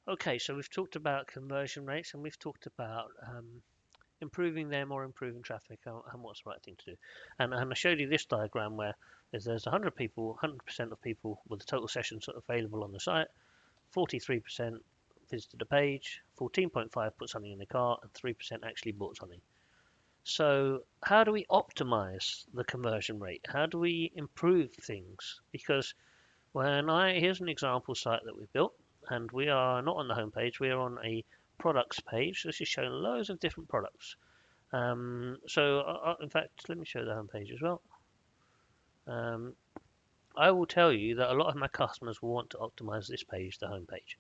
Okay, so we've talked about conversion rates and we've talked about improving them or improving traffic and what's the right thing to do. And I showed you this diagram where there's 100 people, 100% of people with the total sessions available on the site, 43% visited the page, 14.5 put something in the cart, and 3% actually bought something. So how do we optimize the conversion rate? How do we improve things? Because here's an example site that we've built, and we are not on the home page, we are on a products page. This is showing loads of different products. In fact, let me show the home page as well. Um, I will tell you that a lot of my customers will want to optimize this page, the home page,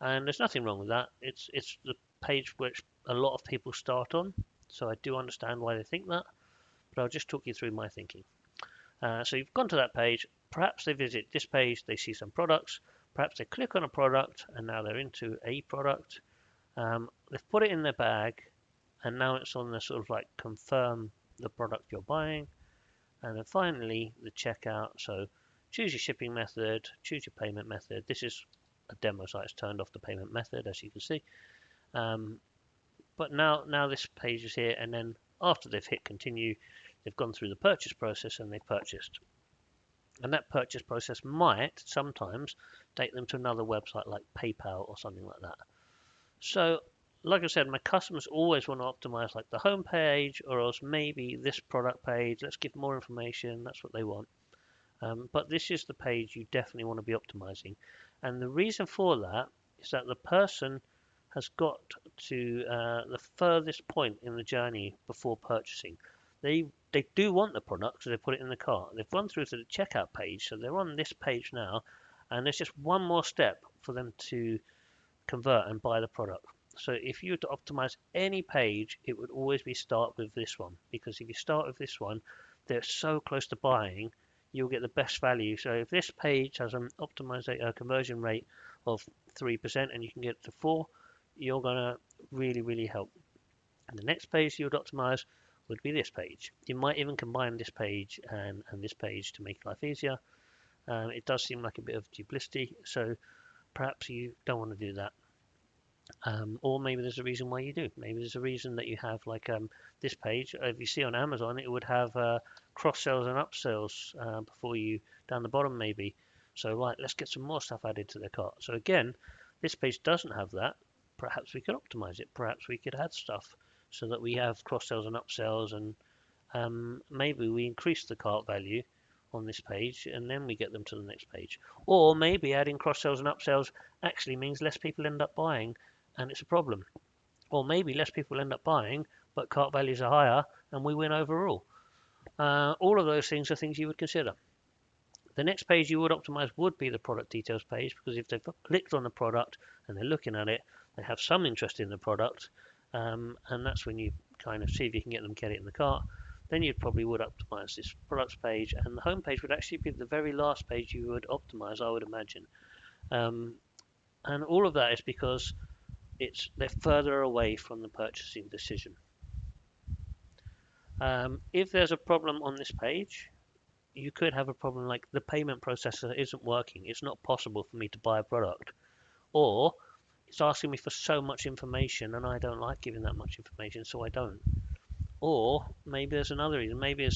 and there's nothing wrong with that. It's the page which a lot of people start on, so I do understand why they think that, but I'll just talk you through my thinking. So you've gone to that page, perhaps they visit this page, they see some products, perhaps they click on a product and now they're into a product. They've put it in their bag and now it's on the sort of like confirm the product you're buying. And then finally the checkout. So choose your shipping method, choose your payment method. This is a demo site, it's turned off the payment method as you can see. But now this page is here, and then after they've hit continue, they've gone through the purchase process and they've purchased. And that purchase process might sometimes take them to another website like PayPal or something like that. So, like I said, my customers always want to optimize like the home page or else maybe this product page. Let's give more information. That's what they want. But this is the page you definitely want to be optimizing. And the reason for that is that the person has got to the furthest point in the journey before purchasing. They do want the product, so they put it in the cart. They've gone through to the checkout page, so they're on this page now, and there's just one more step for them to convert and buy the product. So if you were to optimize any page, it would always be start with this one, because if you start with this one, they're so close to buying, you'll get the best value. So if this page has an optimized conversion rate of 3% and you can get to 4, you're gonna really help. And the next page you would optimize would be this page. You might even combine this page and this page to make life easier. It does seem like a bit of duplicity, so perhaps you don't want to do that. Or maybe there's a reason why you do. Maybe there's a reason that you have like this page. If you see on Amazon, it would have cross sells and upsells before you down the bottom maybe. So right, let's get some more stuff added to the cart. So again, this page doesn't have that. Perhaps we could optimize it. Perhaps we could add stuff so that we have cross sells and upsells, and maybe we increase the cart value on this page and then we get them to the next page. Or maybe adding cross sells and upsells actually means less people end up buying and it's a problem. Or maybe less people end up buying, but cart values are higher and we win overall. All of those things are things you would consider. The next page you would optimize would be the product details page, because if they've clicked on the product and they're looking at it, they have some interest in the product, and that's when you kind of see if you can get them to get it in the cart. Then you probably would optimize this products page, and the home page would actually be the very last page you would optimize, I would imagine. And all of that is because they're further away from the purchasing decision. If there's a problem on this page, you could have a problem like the payment processor isn't working. It's not possible for me to buy a product, or it's asking me for so much information and I don't like giving that much information, so I don't. Or maybe there's another reason. Maybe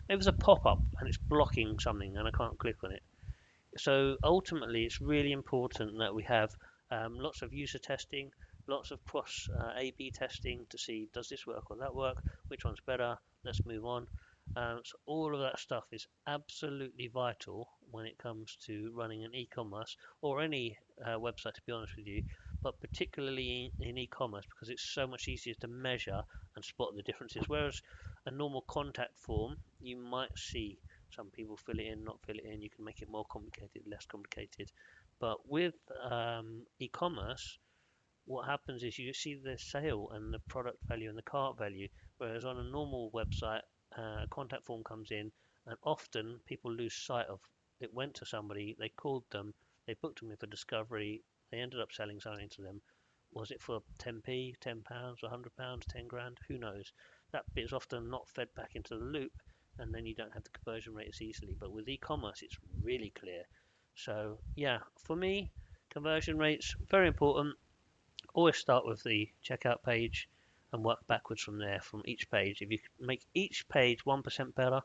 there's a pop-up and it's blocking something and I can't click on it. So ultimately, it's really important that we have lots of user testing, lots of cross A/B testing to see does this work or that work, which one's better, let's move on. So all of that stuff is absolutely vital when it comes to running an e-commerce or any website, to be honest with you, but particularly in e-commerce because it's so much easier to measure and spot the differences. Whereas a normal contact form, you might see some people fill it in, not fill it in. You can make it more complicated, less complicated. But with e-commerce, what happens is you see the sale and the product value and the cart value, whereas on a normal website, a contact form comes in, and often people lose sight of it went to somebody, they called them, they booked them in for discovery, they ended up selling something to them. Was it for 10p, £10, £100, 10 grand? Who knows? That bit is often not fed back into the loop, and then you don't have the conversion rate as easily. But with e-commerce, it's really clear. So yeah, for me, conversion rates very important. always start with the checkout page and work backwards from there, from each page. If you make each page 1% better,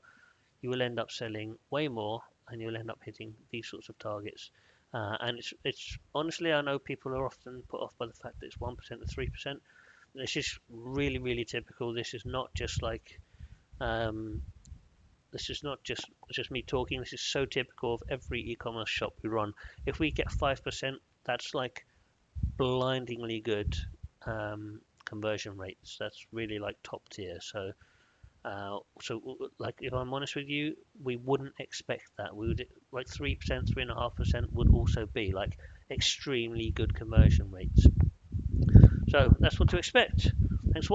you will end up selling way more and you'll end up hitting these sorts of targets. And it's honestly, I know people are often put off by the fact that it's 1% or 3%. This is really, really typical. This is not just like this is not just me talking. This is so typical of every e-commerce shop we run. If we get 5%, that's like blindingly good conversion rates. That's really like top tier. So like if I'm honest with you, we wouldn't expect that. We would like 3%, 3.5% would also be like extremely good conversion rates. So that's what to expect. Thanks for watching.